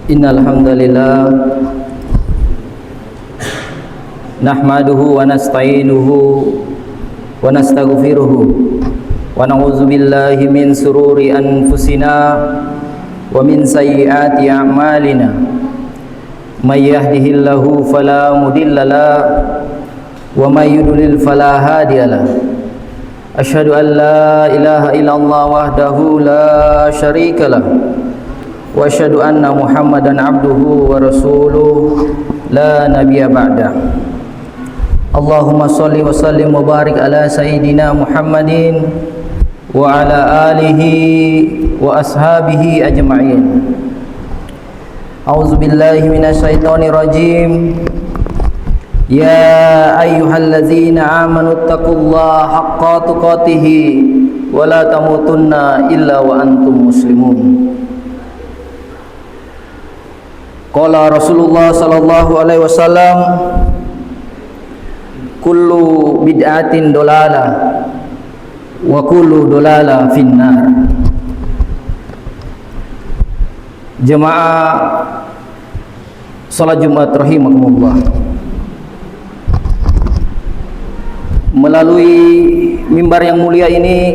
Innal hamdalillah nahmaduhu wa nasta'inuhu wa nastaghfiruhu wa na'udzu billahi min sururi anfusina wa min sayyiati a'malina may yahdihillahu fala mudilla lahu wa may yudlil fala hadiya lahu asyhadu an la ilaha illallah wahdahu la syarika lahu wa asyhadu anna Muhammadan abduhu wa rasuluh la nabiyya ba'da. Allahumma sholli wa sallim wa barik ala sayyidina Muhammadin wa ala alihi wa ashabihi ajma'in. A'udzu billahi minasy syaithanir rajim. Ya ayyuhalladzina amanu taqullaha haqqa tuqatih wa la tamutunna illa wa antum muslimun. Qala Rasulullah sallallahu alaihi wasallam, kullu bid'atin dolalah wa kullu dolalah finnar. Jemaah salat Jumat rahimakumullah. Melalui mimbar yang mulia ini,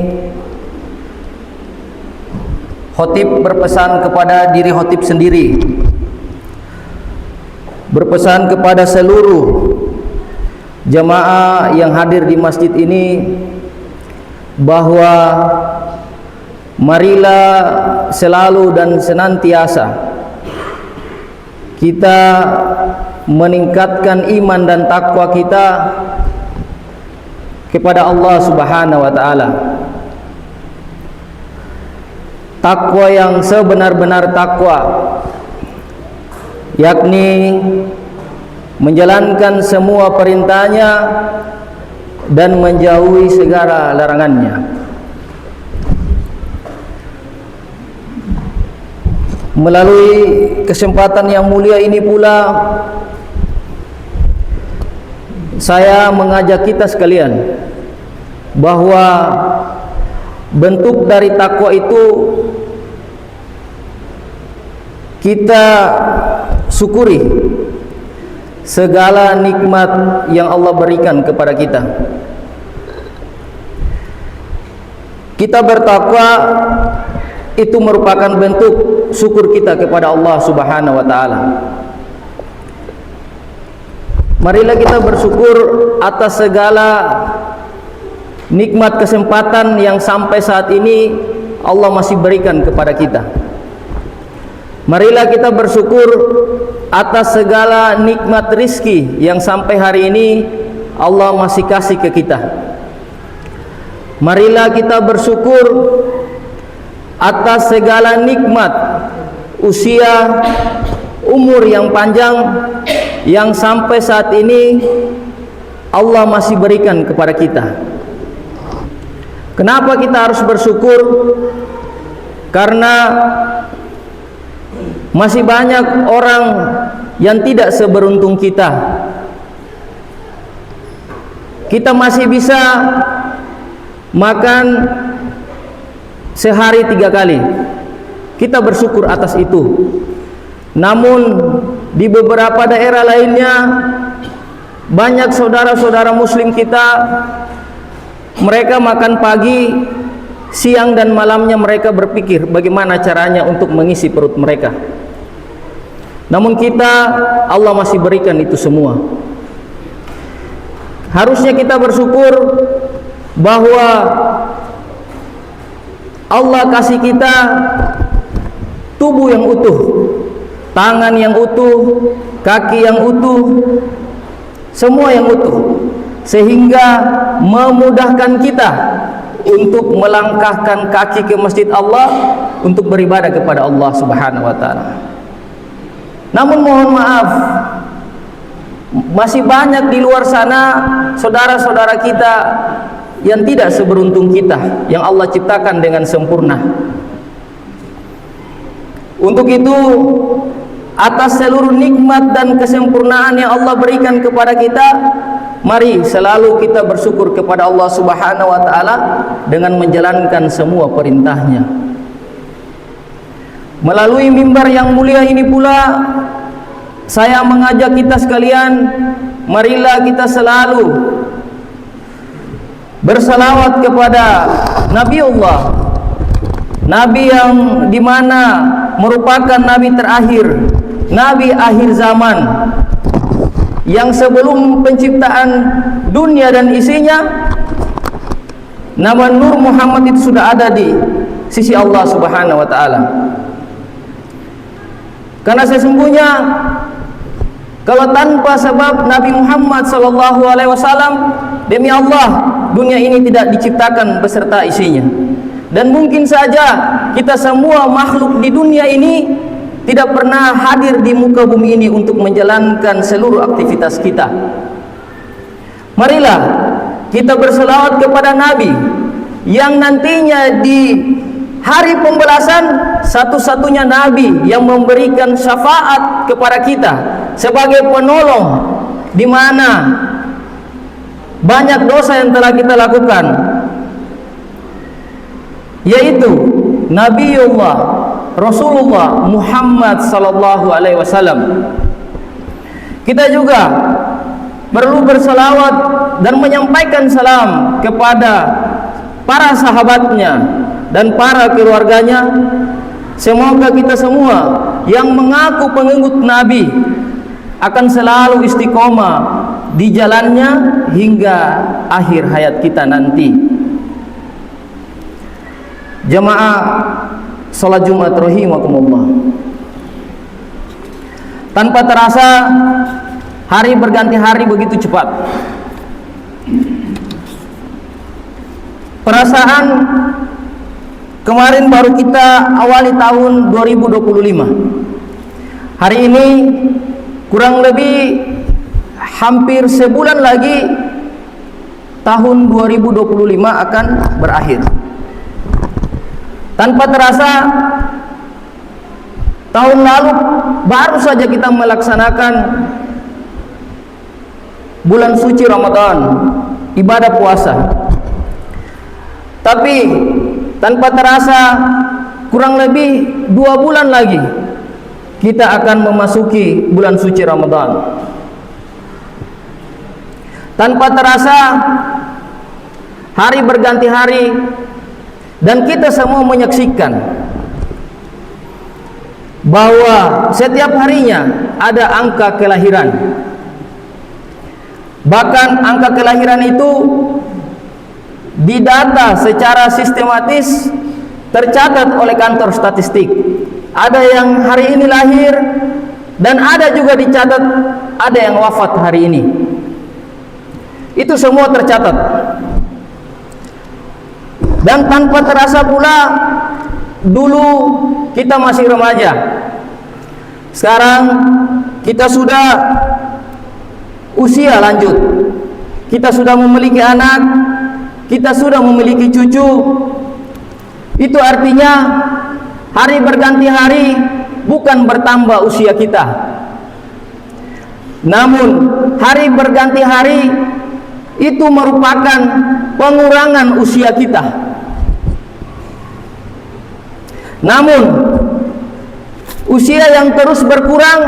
khotib berpesan kepada diri khotib sendiri, berpesan kepada seluruh jamaah yang hadir di masjid ini bahwa marilah selalu dan senantiasa kita meningkatkan iman dan takwa kita kepada Allah Subhanahu wa taala. Takwa yang sebenar-benar takwa, yakni menjalankan semua perintahnya dan menjauhi segala larangannya. Melalui kesempatan yang mulia ini pula, saya mengajak kita sekalian bahwa bentuk dari takwa itu kita syukuri segala nikmat yang Allah berikan kepada kita. Kita bertakwa itu merupakan bentuk syukur kita kepada Allah Subhanahu wa taala. Marilah kita bersyukur atas segala nikmat kesempatan yang sampai saat ini Allah masih berikan kepada kita. Marilah kita bersyukur atas segala nikmat rizki yang sampai hari ini Allah masih kasih ke kita. Marilah kita bersyukur atas segala nikmat usia, umur yang panjang yang sampai saat ini Allah masih berikan kepada kita. Kenapa kita harus bersyukur? Karena masih banyak orang yang tidak seberuntung kita. Kita masih bisa makan sehari 3 kali. Kita bersyukur atas itu. Namun di beberapa daerah lainnya, banyak saudara-saudara muslim kita, mereka makan pagi, siang dan malamnya mereka berpikir bagaimana caranya untuk mengisi perut mereka. Namun kita, Allah masih berikan itu semua. Harusnya kita bersyukur bahwa Allah kasih kita tubuh yang utuh, tangan yang utuh, kaki yang utuh, semua yang utuh, sehingga memudahkan kita untuk melangkahkan kaki ke masjid Allah untuk beribadah kepada Allah Subhanahu wa taala. Namun mohon maaf, masih banyak di luar sana saudara-saudara kita yang tidak seberuntung kita, yang Allah ciptakan dengan sempurna. Untuk itu, atas seluruh nikmat dan kesempurnaan yang Allah berikan kepada kita, mari selalu kita bersyukur kepada Allah Subhanahu wa taala dengan menjalankan semua perintahnya. Melalui mimbar yang mulia ini pula, saya mengajak kita sekalian, marilah kita selalu bersalawat kepada Nabiullah, Nabi yang dimana merupakan Nabi terakhir, Nabi akhir zaman, yang sebelum penciptaan dunia dan isinya, nama Nur Muhammad itu sudah ada di sisi Allah Subhanahu wa Ta'ala. Karena sesungguhnya kalau tanpa sebab Nabi Muhammad sallallahu alaihi wasallam, demi Allah dunia ini tidak diciptakan beserta isinya. Dan mungkin saja kita semua makhluk di dunia ini tidak pernah hadir di muka bumi ini untuk menjalankan seluruh aktivitas kita. Marilah kita berselawat kepada Nabi yang nantinya di hari pembalasan satu-satunya Nabi yang memberikan syafaat kepada kita sebagai penolong di mana banyak dosa yang telah kita lakukan, yaitu Nabiullah Rasulullah Muhammad sallallahu alaihi wasallam. Kita juga perlu berselawat dan menyampaikan salam kepada para sahabatnya dan para keluarganya. Semoga kita semua yang mengaku pengikut Nabi akan selalu istiqomah di jalannya hingga akhir hayat kita nanti. Jamaah salat Jumat rahimakumullah. Tanpa terasa hari berganti hari begitu cepat. Perasaan kemarin baru kita awali tahun 2025. Hari ini kurang lebih hampir sebulan lagi tahun 2025 akan berakhir. Tanpa terasa tahun lalu baru saja kita melaksanakan bulan suci Ramadan, ibadah puasa. Tapi tanpa terasa kurang lebih 2 bulan lagi kita akan memasuki bulan suci Ramadan. Tanpa terasa hari berganti hari dan kita semua menyaksikan bahwa setiap harinya ada angka kelahiran. Bahkan angka kelahiran itu didata secara sistematis, tercatat oleh kantor statistik. Ada yang hari ini lahir dan ada juga dicatat ada yang wafat hari ini. Itu semua tercatat. Dan tanpa terasa pula, dulu kita masih remaja, sekarang kita sudah usia lanjut, kita sudah memiliki anak, kita sudah memiliki cucu. Itu artinya hari berganti hari bukan bertambah usia kita, namun hari berganti hari itu merupakan pengurangan usia kita. Namun usia yang terus berkurang,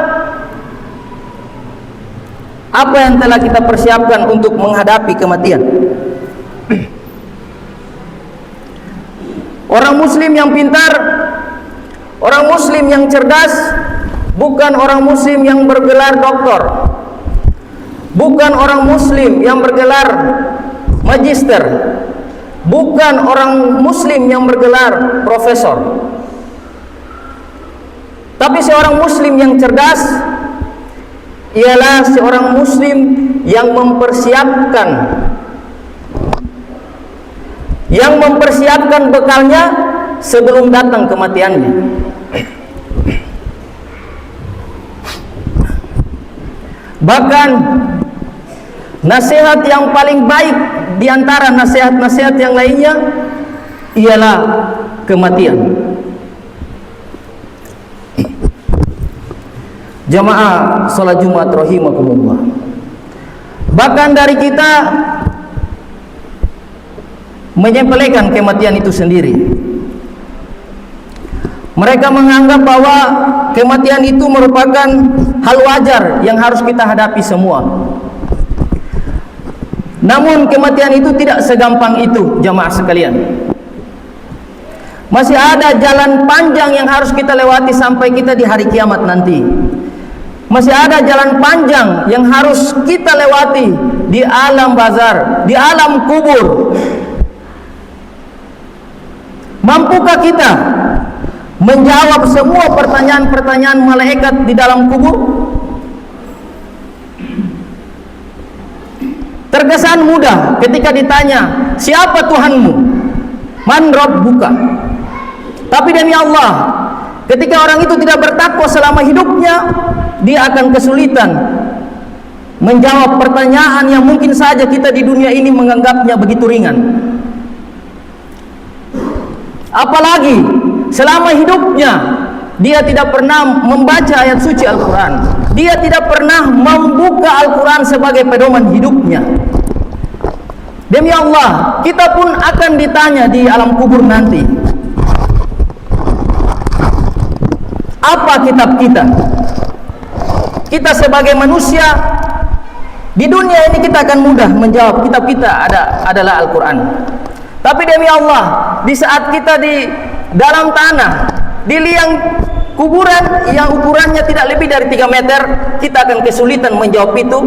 apa yang telah kita persiapkan untuk menghadapi kematian? Orang muslim yang pintar, orang muslim yang cerdas, bukan orang muslim yang bergelar doktor, bukan orang muslim yang bergelar magister, bukan orang muslim yang bergelar profesor. Tapi seorang muslim yang cerdas ialah seorang muslim yang mempersiapkan bekalnya sebelum datang kematiannya. Bahkan nasihat yang paling baik di antara nasihat-nasihat yang lainnya ialah kematian. Jamaah salat Jumat rahimakumullah. Bahkan dari kita menyepelekan kematian itu sendiri. Mereka menganggap bahwa kematian itu merupakan hal wajar yang harus kita hadapi semua. Namun kematian itu tidak segampang itu, jamaah sekalian. Masih ada jalan panjang yang harus kita lewati sampai kita di hari kiamat nanti. Masih ada jalan panjang yang harus kita lewati di alam bazar, di alam kubur. Mampukah kita menjawab semua pertanyaan-pertanyaan malaikat di dalam kubur? Terkesan mudah ketika ditanya, siapa Tuhanmu? Man Rabbuka? Tapi demi Allah, ketika orang itu tidak bertakwa selama hidupnya, dia akan kesulitan menjawab pertanyaan yang mungkin saja kita di dunia ini menganggapnya begitu ringan. Apalagi selama hidupnya dia tidak pernah membaca ayat suci Al-Quran, dia tidak pernah membuka Al-Quran sebagai pedoman hidupnya. Demi Allah, kita pun akan ditanya di alam kubur nanti, apa kitab kita? Kita sebagai manusia di dunia ini kita akan mudah menjawab kitab kita adalah Al-Quran. Tapi demi Allah, di saat kita di dalam tanah, di liang kuburan yang ukurannya tidak lebih dari 3 meter, kita akan kesulitan menjawab itu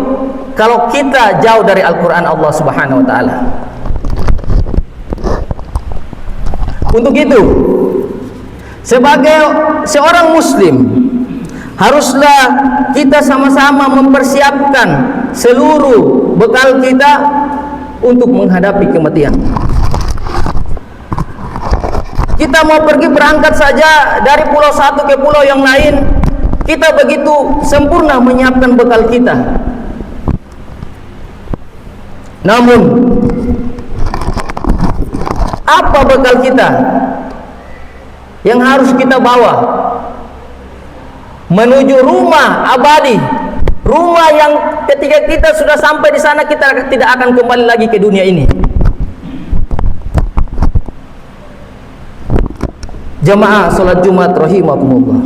kalau kita jauh dari Al-Quran Allah Subhanahu wa ta'ala. Untuk itu, sebagai seorang muslim, haruslah kita sama-sama mempersiapkan seluruh bekal kita untuk menghadapi kematian. Kita mau pergi berangkat saja dari pulau satu ke pulau yang lain, kita begitu sempurna menyiapkan bekal kita. Namun, apa bekal kita yang harus kita bawa menuju rumah abadi, rumah yang ketika kita sudah sampai di sana kita tidak akan kembali lagi ke dunia ini? Jamaah salat Jumat rahimakumullah.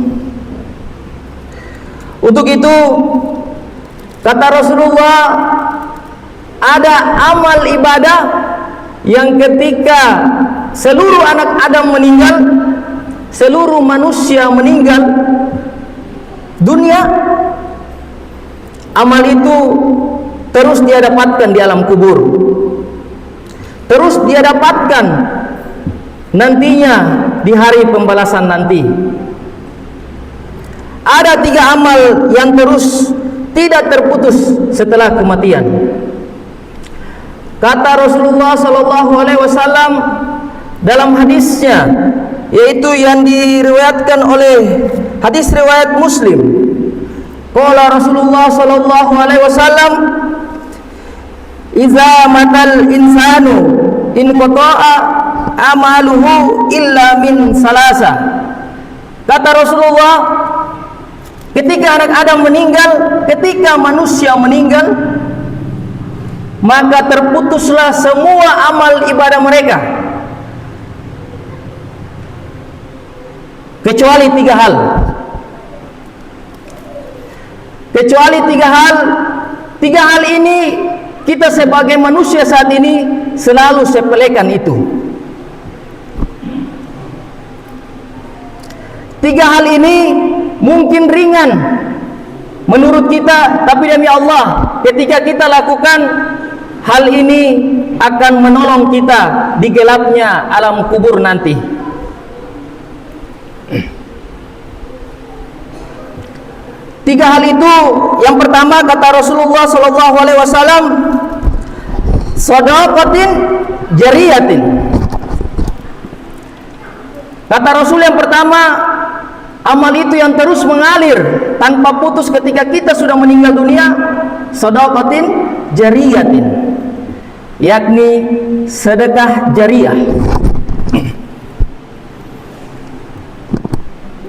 Untuk itu kata Rasulullah, ada amal ibadah yang ketika seluruh anak Adam meninggal, seluruh manusia meninggal dunia, amal itu terus dia dapatkan di alam kubur, terus dia dapatkan nantinya di hari pembalasan nanti. Ada 3 amal yang terus tidak terputus setelah kematian. Kata Rasulullah sallallahu alaihi wasallam dalam hadisnya, yaitu yang diriwayatkan oleh hadis riwayat Muslim. Qala Rasulullah sallallahu alaihi wasallam, "Iza matal insanu in qata'a amaluhu illa min salasa." Kata Rasulullah, ketika anak Adam meninggal, ketika manusia meninggal, maka terputuslah semua amal ibadah mereka kecuali 3 hal. Kecuali 3 hal. 3 hal ini kita sebagai manusia saat ini selalu sepelekan itu. 3 hal ini mungkin ringan menurut kita, tapi demi Allah, ketika kita lakukan hal ini akan menolong kita di gelapnya alam kubur nanti. 3 hal itu, yang pertama kata Rasulullah sallallahu alaihi wasallam, shadaqatin jariyatin. Kata Rasul yang pertama, amal itu yang terus mengalir tanpa putus ketika kita sudah meninggal dunia, shadaqatin jariyatin, yakni sedekah jariyah.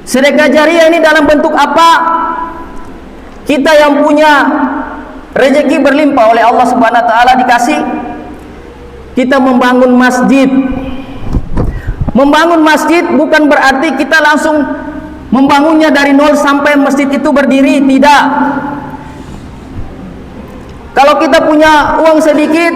Sedekah jariyah ini dalam bentuk apa? Kita yang punya rezeki berlimpah oleh Allah Subhanahu wa taala, dikasih, kita membangun masjid, membangun masjid bukan berarti kita langsung membangunnya dari nol sampai masjid itu berdiri, tidak. Kalau kita punya uang sedikit,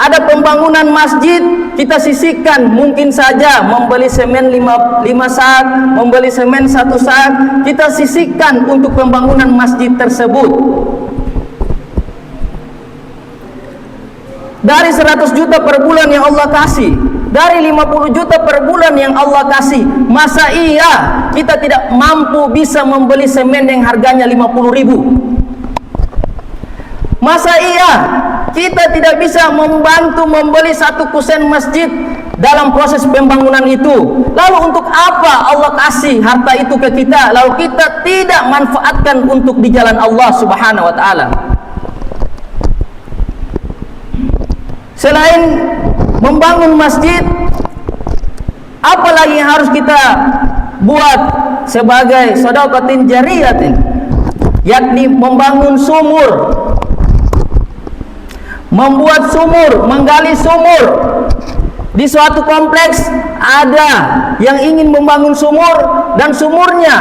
ada pembangunan masjid, kita sisihkan, mungkin saja membeli semen 5 sak, membeli semen 1 sak, kita sisihkan untuk pembangunan masjid tersebut. Dari 100 juta per bulan yang Allah kasih, dari 50 juta per bulan yang Allah kasih, masa iya kita tidak mampu bisa membeli semen yang harganya 50.000? Masa iya kita tidak bisa membantu membeli 1 kusen masjid dalam proses pembangunan itu? Lalu untuk apa Allah kasih harta itu ke kita, lalu kita tidak manfaatkan untuk di jalan Allah Subhanahu wa taala? Selain membangun masjid, apa lagi yang harus kita buat sebagai sedekahtin jariyatin? Yakni membangun sumur, membuat sumur, menggali sumur. Di suatu kompleks ada yang ingin membangun sumur dan sumurnya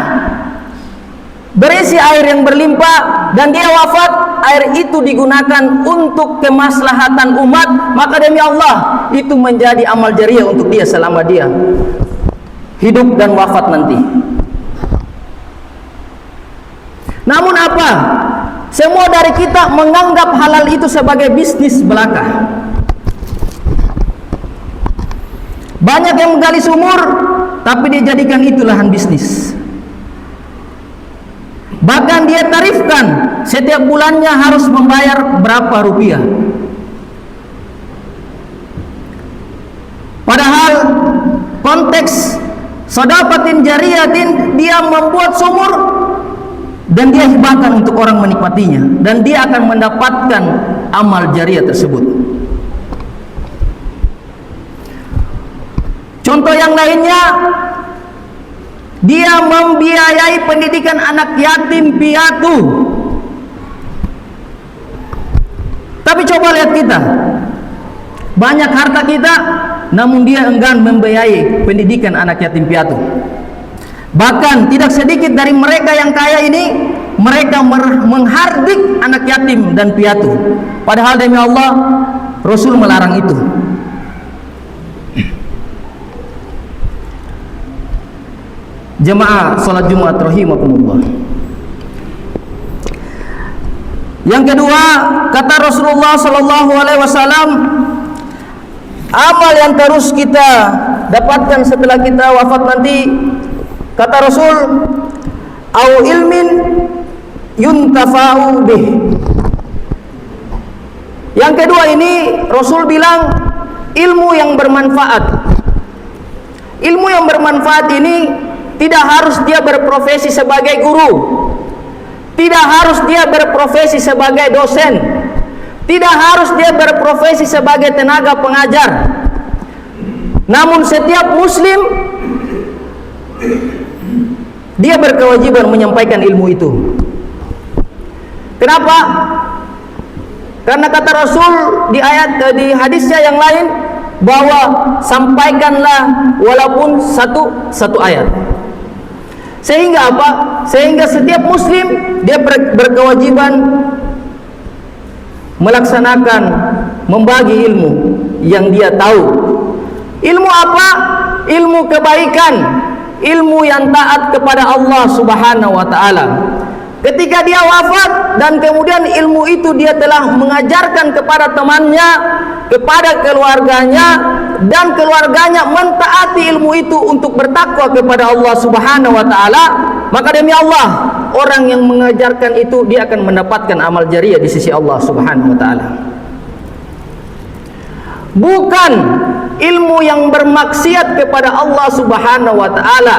berisi air yang berlimpah dan dia wafat, air itu digunakan untuk kemaslahatan umat, maka demi Allah itu menjadi amal jariah untuk dia selama dia hidup dan wafat nanti. Namun apa? Semua dari kita menganggap halal itu sebagai bisnis belaka. Banyak yang menggali sumur, tapi dia jadikan itu lahan bisnis. Bahkan dia tarifkan setiap bulannya harus membayar berapa rupiah. Padahal konteks sedekatin jariyatin, dia membuat sumur dan dia hibahkan untuk orang menikmatinya, dan dia akan mendapatkan amal jariah tersebut. Contoh yang lainnya, dia membiayai pendidikan anak yatim piatu. Tapi coba lihat kita, banyak harta kita, namun dia enggan membiayai pendidikan anak yatim piatu. Bahkan tidak sedikit dari mereka yang kaya ini, mereka menghardik anak yatim dan piatu. Padahal demi Allah, Rasul melarang itu. Jemaah salat Jumat rahimakumullah. Yang kedua, kata Rasulullah sallallahu alaihi wasallam, amal yang terus kita dapatkan setelah kita wafat nanti, kata Rasul, au ilmin yuntafa'u bih. Yang kedua ini Rasul bilang ilmu yang bermanfaat. Ilmu yang bermanfaat ini tidak harus dia berprofesi sebagai guru, tidak harus dia berprofesi sebagai dosen, tidak harus dia berprofesi sebagai tenaga pengajar. Namun setiap muslim dia berkewajiban menyampaikan ilmu itu. Kenapa? Karena kata Rasul di hadisnya yang lain bahwa sampaikanlah walaupun satu ayat. Sehingga apa? Sehingga setiap muslim dia berkewajiban melaksanakan, membagi ilmu yang dia tahu. Ilmu apa? Ilmu kebaikan, ilmu yang taat kepada Allah Subhanahu wa taala. Ketika dia wafat dan kemudian ilmu itu dia telah mengajarkan kepada temannya, kepada keluarganya, dan keluarganya mentaati ilmu itu untuk bertakwa kepada Allah Subhanahu wa taala, maka demi Allah, orang yang mengajarkan itu dia akan mendapatkan amal jariah di sisi Allah Subhanahu wa taala. Bukan ilmu yang bermaksiat kepada Allah Subhanahu wa taala.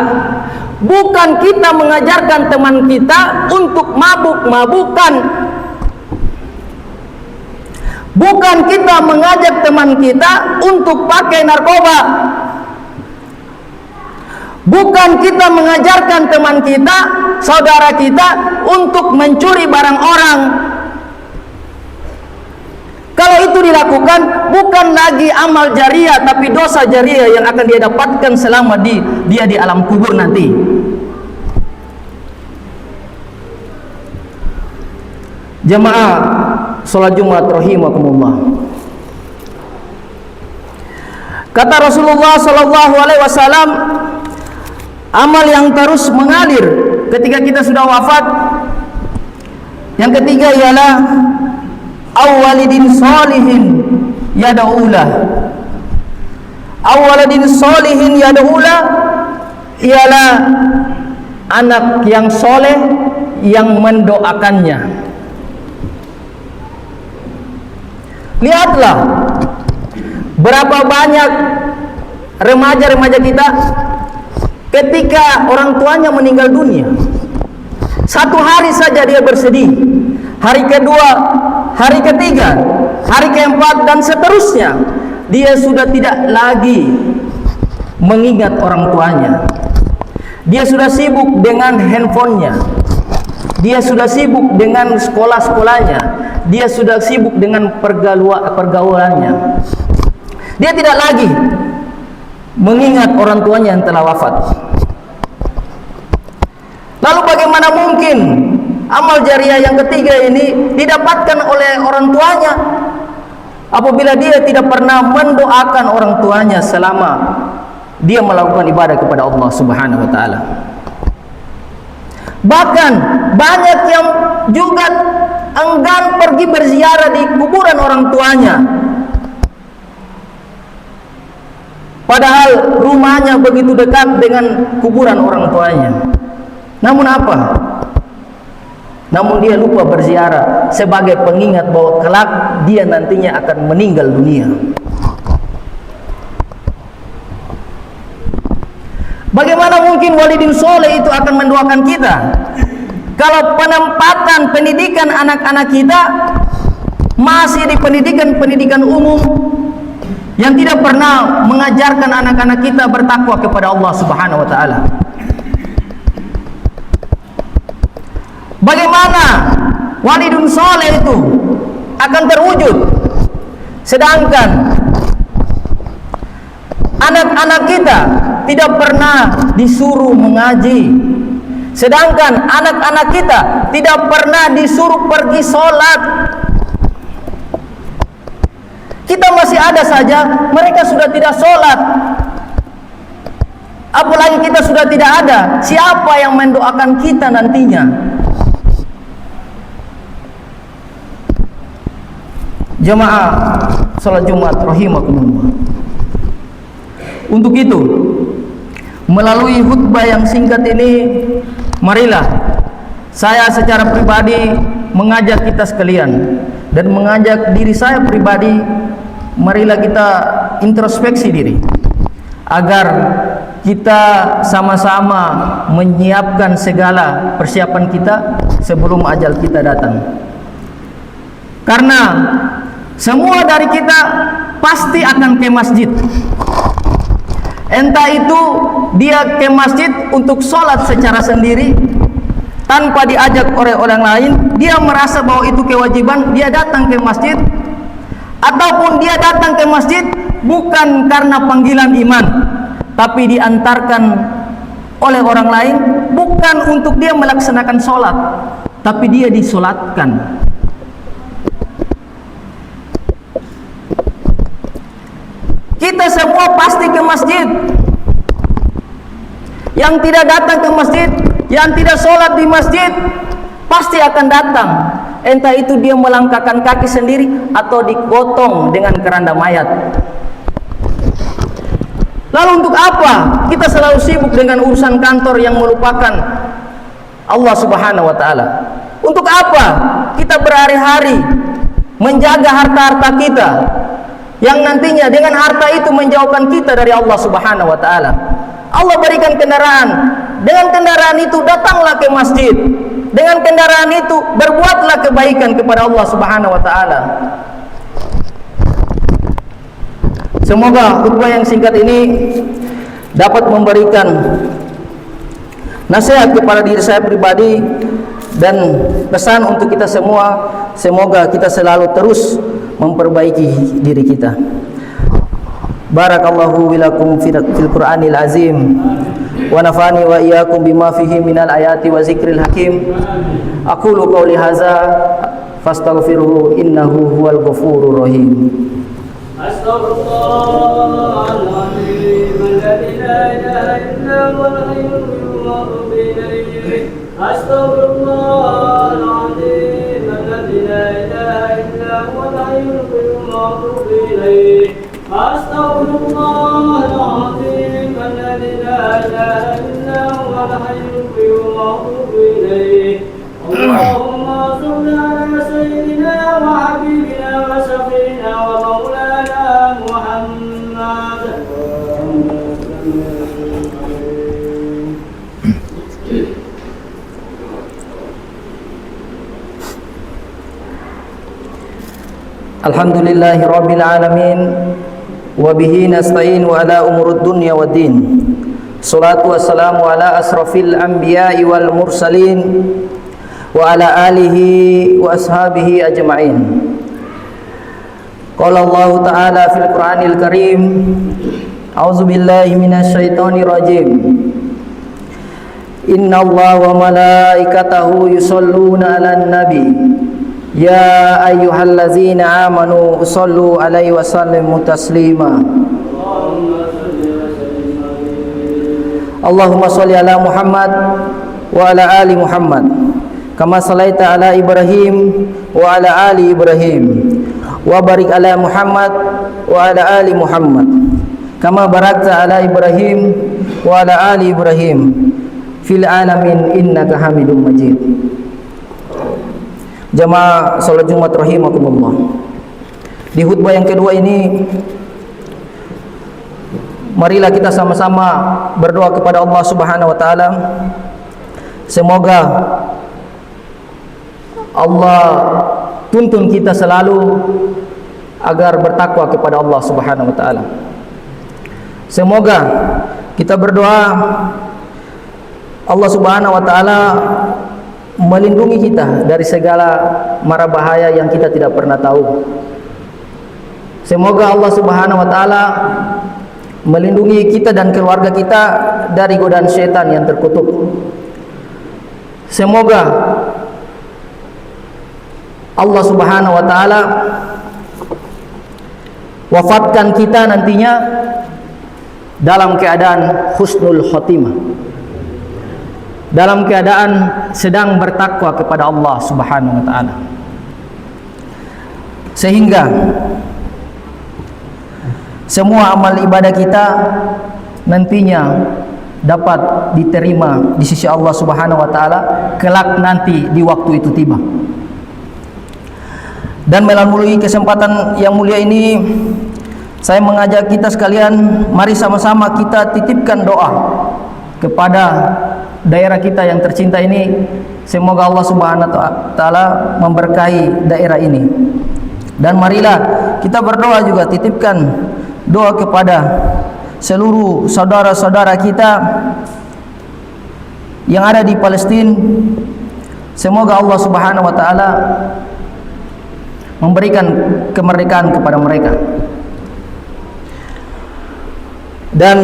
Bukan kita mengajarkan teman kita untuk mabuk-mabukan. Bukan kita mengajak teman kita untuk pakai narkoba. Bukan kita mengajarkan teman kita, saudara kita, untuk mencuri barang orang. Kalau itu dilakukan, bukan lagi amal jariah, tapi dosa jariah yang akan dia dapatkan selama dia di alam kubur nanti. Jemaah salat Jumat rahimakumullah. Kata Rasulullah sallallahu alaihi wasallam, amal yang terus mengalir ketika kita sudah wafat, yang ketiga ialah awwalidin solihin yad'ulah. Awwalidin solihin yad'ulah ialah anak yang soleh yang mendoakannya. Lihatlah berapa banyak remaja-remaja kita ketika orang tuanya meninggal dunia, satu hari saja dia bersedih, hari kedua, hari ketiga, hari keempat, dan seterusnya dia sudah tidak lagi mengingat orang tuanya. Dia sudah sibuk dengan handphonenya, dia sudah sibuk dengan sekolah-sekolahnya, dia sudah sibuk dengan pergaulannya. Dia tidak lagi mengingat orang tuanya yang telah wafat. Lalu bagaimana mungkin amal jariah yang ketiga ini didapatkan oleh orang tuanya apabila dia tidak pernah mendoakan orang tuanya selama dia melakukan ibadah kepada Allah Subhanahu wa taala? Bahkan banyak yang juga enggan pergi berziarah di kuburan orang tuanya, padahal rumahnya begitu dekat dengan kuburan orang tuanya. Namun apa? Namun dia lupa berziarah sebagai pengingat bahwa kelak dia nantinya akan meninggal dunia. Bagaimana mungkin walidin soleh itu akan mendoakan kita kalau penempatan pendidikan anak-anak kita masih di pendidikan umum yang tidak pernah mengajarkan anak-anak kita bertakwa kepada Allah Subhanahu wa taala? Bagaimana walidun soleh itu akan terwujud sedangkan anak-anak kita tidak pernah disuruh mengaji, sedangkan anak-anak kita tidak pernah disuruh pergi sholat? Kita masih ada saja, mereka sudah tidak sholat. Apalagi kita sudah tidak ada, siapa yang mendoakan kita nantinya? Jemaah salat Jumat rahimakumullah. Untuk itu, melalui khutbah yang singkat ini, marilah saya secara pribadi mengajak kita sekalian dan mengajak diri saya pribadi, marilah kita introspeksi diri agar kita sama-sama menyiapkan segala persiapan kita sebelum ajal kita datang. Karena semua dari kita pasti akan ke masjid. Entah itu dia ke masjid untuk sholat secara sendiri tanpa diajak oleh orang lain, dia merasa bahwa itu kewajiban, dia datang ke masjid, ataupun dia datang ke masjid bukan karena panggilan iman, tapi diantarkan oleh orang lain, bukan untuk dia melaksanakan sholat, tapi dia disolatkan. Kita semua pasti ke masjid. Yang tidak datang ke masjid, yang tidak sholat di masjid, pasti akan datang. Entah itu dia melangkahkan kaki sendiri atau digotong dengan keranda mayat. Lalu untuk apa kita selalu sibuk dengan urusan kantor yang melupakan Allah Subhanahu wa taala? Untuk apa kita berhari-hari menjaga harta-harta kita yang nantinya dengan harta itu menjauhkan kita dari Allah Subhanahu wa taala? Allah berikan kendaraan, dengan kendaraan itu datanglah ke masjid, dengan kendaraan itu berbuatlah kebaikan kepada Allah Subhanahu wa taala. Semoga khutbah yang singkat ini dapat memberikan nasihat kepada diri saya pribadi dan pesan untuk kita semua. Semoga kita selalu terus memperbaiki diri kita. Barakallahu bilakum fil Qur'anil azim wa nafani wa iyyakum bima fihi minal ayati wa zikril hakim. Aqulu qawli hadza fastaghfiruhu innahu huwal ghafurur rahim. Astaghfirullahaladzim alladzi la ilaha illa huwal hayyul qayyum wa atubu ilaih. Astaghfirullahaladzim alladzi la ilaha illa huwal hayyul qayyum wa atubu ilaih. Astaghfirullahaladzim alladzi la ilaha illa huwal hayyul qayyum wa atubu ilaih. Allahumma shalli ala sayyidina wa habibina wa shafiina wa maulana Muhammad. Alhamdulillahi rabbil alamin wa bihi nasta'in wa ala umurud dunya waddin. Salatu wassalamu ala asrafil anbiya'i wal mursalin wa ala alihi wa ashabihi ajma'in. Qala Allah ta'ala fil Qur'anil Karim, a'udzu billahi minasy syaithanir rajim. Inna Allah wa malaikatahu yusholluna 'alan nabi. Ya ayyuhallazina amanu shallu 'alaihi wa sallimu taslima. Allahumma shalli ala Muhammad wa ala ali Muhammad kama shallaita ala Ibrahim wa ala ali Ibrahim wa barik ala Muhammad wa ala ali Muhammad kama barakta ala Ibrahim wa ala ali Ibrahim fil alamin innaka Hamidum Majid. Jamaah salat Jumat rahimakumullah. Di khutbah yang kedua ini, marilah kita sama-sama berdoa kepada Allah Subhanahu wa taala. Semoga Allah tuntun kita selalu agar bertakwa kepada Allah Subhanahu wa taala. Semoga kita berdoa Allah Subhanahu wa taala melindungi kita dari segala mara bahaya yang kita tidak pernah tahu. Semoga Allah Subhanahu wa taala melindungi kita dan keluarga kita dari godaan syaitan yang terkutuk. Semoga Allah Subhanahu wa taala wafatkan kita nantinya dalam keadaan husnul khotimah, dalam keadaan sedang bertakwa kepada Allah Subhanahu wa taala, sehingga semua amal ibadah kita nantinya dapat diterima di sisi Allah Subhanahu wa taala kelak nanti di waktu itu tiba. Dan melalui kesempatan yang mulia ini, saya mengajak kita sekalian, mari sama-sama kita titipkan doa kepada daerah kita yang tercinta ini. Semoga Allah Subhanahu wa taala memberkahi daerah ini. Dan marilah kita berdoa juga, titipkan doa kepada seluruh saudara-saudara kita yang ada di Palestina. Semoga Allah Subhanahu wa taala memberikan kemerdekaan kepada mereka, dan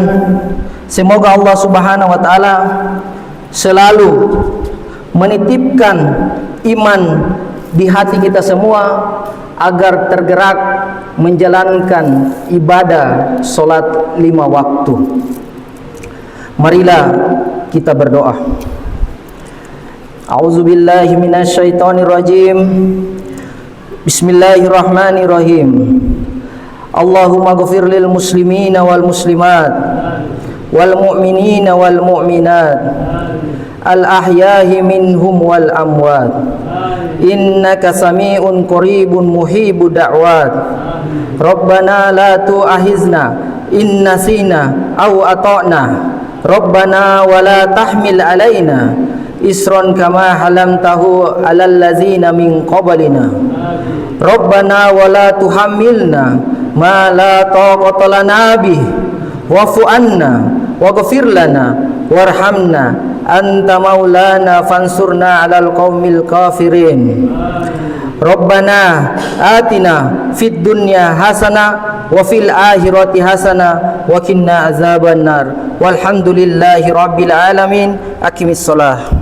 semoga Allah Subhanahu wa taala selalu menitipkan iman di hati kita semua agar tergerak menjalankan ibadah solat 5 waktu. Marilah kita berdoa. A'udzubillahi minasyaitonirrajim. Bismillahirrahmanirrahim. Allahumma ghfir lil muslimina wal muslimat wal mu'minina wal mu'minat al ahyahi minhum wal amwat. Innaka sami'un qaribun muhibu da'wat. Rabbana la tu'ahizna in nasina aw ata'na. Rabbana wa la tahmil alaina isran kama halamtahu alal ladzina min qablina. Rabbana wa la tuhammilna ma la taqata lana bih wa'fu anna waghfir lana warhamna anta maulana fansurna 'alal qaumil kafirin. Rabbana atina fid dunya hasanah wa fil akhirati hasanah wa qina azabannar. Walhamdulillahi rabbil alamin. Aqimissalah.